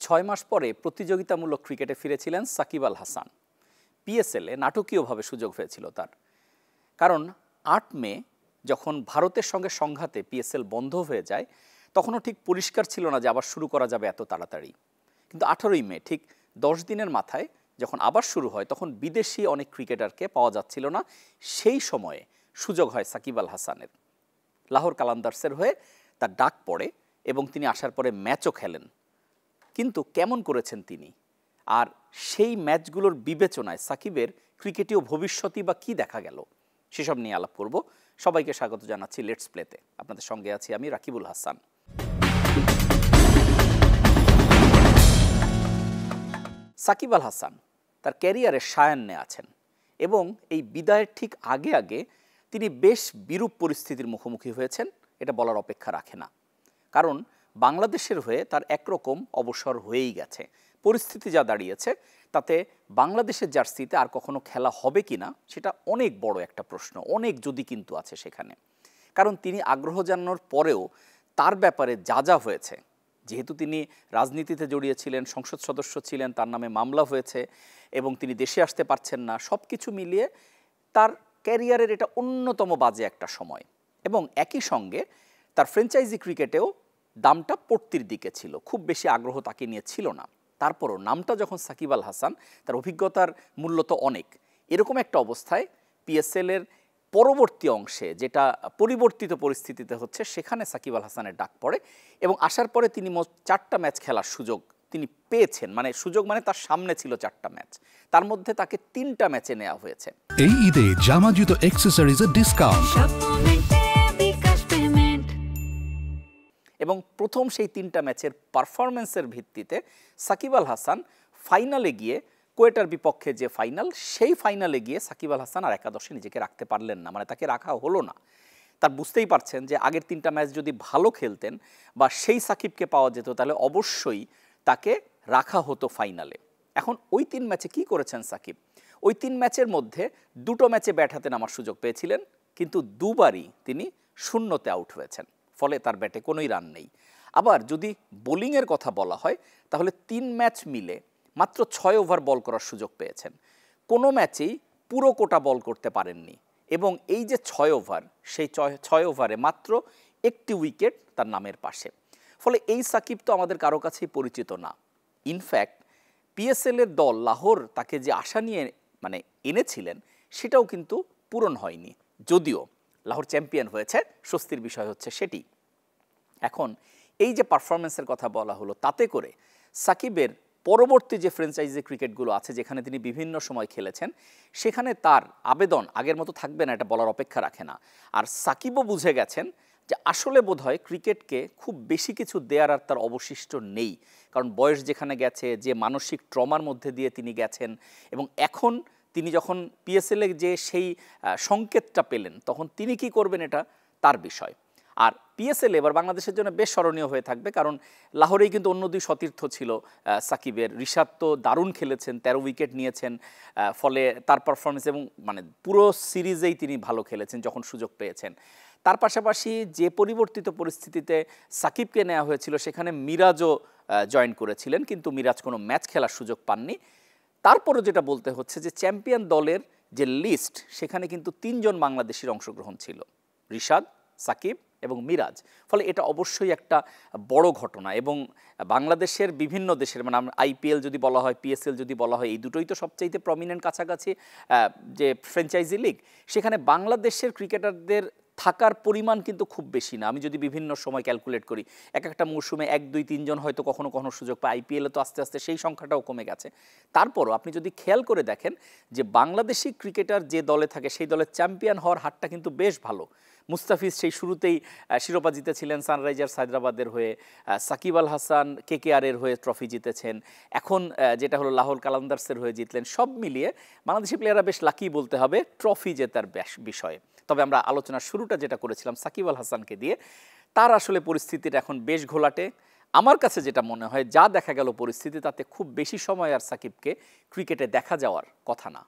৬ মাস পরে প্রতিযোগিতামূলক ক্রিকেটে ফিরেছিলেন সাকিব আল হাসান। পিএসএলে নাটকীয়ভাবে সুযোগ হয়েছিল তার, কারণ ৮ মে যখন ভারতের সঙ্গে সংঘাতে পিএসএল বন্ধ হয়ে যায় তখনও ঠিক পরিষ্কার ছিল না যে আবার শুরু করা যাবে এত তাড়াতাড়ি। কিন্তু ১৮ই মে ঠিক ১০ দিনের মাথায় যখন আবার শুরু হয় তখন বিদেশি অনেক ক্রিকেটারকে পাওয়া যাচ্ছিল না। সেই সময়ে সুযোগ হয় সাকিব আল হাসানের। লাহোর কালান্দার্সের হয়ে তার ডাক পড়ে এবং তিনি আসার পরে ম্যাচও খেলেন। কিন্তু কেমন করেছেন তিনি, আর সেই ম্যাচগুলোর বিবেচনায় সাকিবের ক্রিকেটীয় ভবিষ্যৎই বা কী দেখা গেল, সেসব নিয়ে আলাপ করব। সবাইকে স্বাগত জানাচ্ছি লেটস প্লেতে। আপনাদের সঙ্গে আছি আমি রাকিবুল হাসান। সাকিব আল হাসান তার ক্যারিয়ারের সায়ান্নে আছেন এবং এই বিদায়ের ঠিক আগে আগে তিনি বেশ বিরূপ পরিস্থিতির মুখোমুখি হয়েছেন, এটা বলার অপেক্ষা রাখে না। কারণ বাংলাদেশের হয়ে তার একরকম অবসর হয়েই গেছে। পরিস্থিতি যা দাঁড়িয়েছে তাতে বাংলাদেশের জার্সিতে আর কখনো খেলা হবে কি না সেটা অনেক বড় একটা প্রশ্ন, অনেক যদি কিন্তু আছে সেখানে। কারণ তিনি আগ্রহ জানানোর পরেও তার ব্যাপারে যা যা হয়েছে, যেহেতু তিনি রাজনীতিতে জড়িয়েছিলেন, সংসদ সদস্য ছিলেন, তার নামে মামলা হয়েছে এবং তিনি দেশে আসতে পারছেন না, সব কিছু মিলিয়ে তার ক্যারিয়ারের এটা অন্যতম বাজে একটা সময়। এবং একই সঙ্গে তার ফ্র্যাঞ্চাইজি ক্রিকেটেও দামটা পড়তির দিকে ছিল, খুব বেশি আগ্রহ তাকে নিয়ে ছিল না। তারপরও নামটা যখন সাকিব আল হাসান, তার অভিজ্ঞতার মূল্য তো অনেক। এরকম একটা অবস্থায় পিএসএলের পরবর্তী অংশে যেটা পরিবর্তিত পরিস্থিতিতে হচ্ছে সেখানে সাকিব আল হাসানের ডাক পড়ে এবং আসার পরে তিনি মোট 4টা ম্যাচ খেলার সুযোগ তিনি পেয়েছেন। মানে সুযোগ মানে তার সামনে ছিল 4টা ম্যাচ, তার মধ্যে তাকে 3টা ম্যাচে নেওয়া হয়েছে। এই ঈদে জামা জুতো অ্যাকসেসরিজের ডিসকাউন্ট এবং প্রথম সেই 3টা ম্যাচের পারফরমেন্সের ভিত্তিতে সাকিব আল হাসান ফাইনালে গিয়ে, কোয়েটার বিপক্ষে যে ফাইনাল, সেই ফাইনালে গিয়ে সাকিব আল হাসান আর একাদশে নিজেকে রাখতে পারলেন না, মানে তাকে রাখা হলো না। তার বুঝতেই পারছেন যে আগের 3টা ম্যাচ যদি ভালো খেলতেন বা সেই সাকিবকে পাওয়া যেত তাহলে অবশ্যই তাকে রাখা হতো ফাইনালে। এখন ওই 3 ম্যাচে কি করেছেন সাকিব? ওই 3 ম্যাচের মধ্যে 2টো ম্যাচে ব্যাট হাতে নামার সুযোগ পেয়েছিলেন, কিন্তু দুবারই তিনি শূন্যতে আউট হয়েছেন, ফলে তার ব্যাটে কোনোই রান নেই। আবার যদি বোলিংয়ের কথা বলা হয় তাহলে 3 ম্যাচ মিলে মাত্র 6 ওভার বল করার সুযোগ পেয়েছেন, কোনো ম্যাচেই পুরো কোটা বল করতে পারেননি। এবং এই যে 6 ওভার, সেই 6 ওভারে মাত্র 1টি উইকেট তার নামের পাশে। ফলে এই সাকিব তো আমাদের কারো কাছেই পরিচিত না। ইনফ্যাক্ট পিএসএলের দল লাহোর তাকে যে আশা নিয়ে এনেছিলেন সেটাও কিন্তু পূরণ হয়নি, যদিও লাহোর চ্যাম্পিয়ন হয়েছে, স্বস্তির বিষয় হচ্ছে সেটি। এখন এই যে পারফরমেন্সের কথা বলা হলো, তাতে করে সাকিবের পরবর্তী যে ফ্র্যাঞ্চাইজি ক্রিকেটগুলো আছে যেখানে তিনি বিভিন্ন সময় খেলেছেন, সেখানে তার আবেদন আগের মতো থাকবে না, এটা বলার অপেক্ষা রাখে না। আর সাকিবও বুঝে গেছেন যে আসলে বোধহয় ক্রিকেটকে খুব বেশি কিছু দেওয়ার আর তার অবশিষ্ট নেই, কারণ বয়স যেখানে গেছে, যে মানসিক ট্রমার মধ্যে দিয়ে তিনি গেছেন, এবং এখন তিনি যখন পিএসএলে যে সেই সংকেতটা পেলেন তখন তিনি কি করবেন এটা তার বিষয়। আর পিএসএল এবার বাংলাদেশের জন্য বেশ স্মরণীয় হয়ে থাকবে, কারণ লাহোরেই কিন্তু অন্য 2 সতীর্থ ছিল সাকিবের। রিশাদ তো দারুণ খেলেছেন, 13 উইকেট নিয়েছেন, ফলে তার পারফরমেন্স এবং পুরো সিরিজেই তিনি ভালো খেলেছেন যখন সুযোগ পেয়েছেন। তার পাশাপাশি যে পরিবর্তিত পরিস্থিতিতে সাকিবকে নেওয়া হয়েছিল সেখানে মিরাজও জয়েন করেছিলেন, কিন্তু মিরাজ কোনো ম্যাচ খেলার সুযোগ পাননি। তারপরও যেটা বলতে হচ্ছে যে চ্যাম্পিয়ন দলের যে লিস্ট, সেখানে কিন্তু 3 জন বাংলাদেশির অংশগ্রহণ ছিল, রিশাদ, সাকিব এবং মিরাজ। ফলে এটা অবশ্যই একটা বড় ঘটনা এবং বাংলাদেশের বিভিন্ন দেশের, আইপিএল যদি বলা হয়, পিএসএল যদি বলা হয়, এই দুটোই তো সবচাইতে প্রমিনেন্ট কাছাকাছি যে ফ্র্যাঞ্চাইজি লিগ, সেখানে বাংলাদেশের ক্রিকেটারদের থাকার পরিমাণ কিন্তু খুব বেশি না। আমি যদি বিভিন্ন সময় ক্যালকুলেট করি, একটা মৌসুমে 1, 2, 3 জন হয়তো কখনো কখনো সুযোগ পায়। আইপিএলে তো আস্তে আস্তে সেই সংখ্যাটাও কমে গেছে। তারপরও আপনি যদি খেয়াল করে দেখেন যে বাংলাদেশি ক্রিকেটার যে দলে থাকে সেই দলের চ্যাম্পিয়ন হওয়ার হারটা কিন্তু বেশ ভালো। মুস্তাফিজ সেই শুরুতেই শিরোপা জিতেছিলেন সানরাইজার্স হায়দ্রাবাদের হয়ে, সাকিব আল হাসান কেকেআরের হয়ে ট্রফি জিতেছেন, এখন যেটা হলো লাহোর কালান্দার্সের হয়ে জিতলেন। সব মিলিয়ে বাংলাদেশি প্লেয়াররা বেশ লাকি বলতে হবে ট্রফি জেতার বিষয়ে। তবে আমরা আলোচনার শুরুটা যেটা করেছিলাম সাকিব আল হাসানকে দিয়ে, তার আসলে পরিস্থিতিটা এখন বেশ ঘোলাটে। আমার কাছে যেটা মনে হয়, যা দেখা গেল পরিস্থিতি, তাতে খুব বেশি সময় আর সাকিবকে ক্রিকেটে দেখা যাওয়ার কথা না।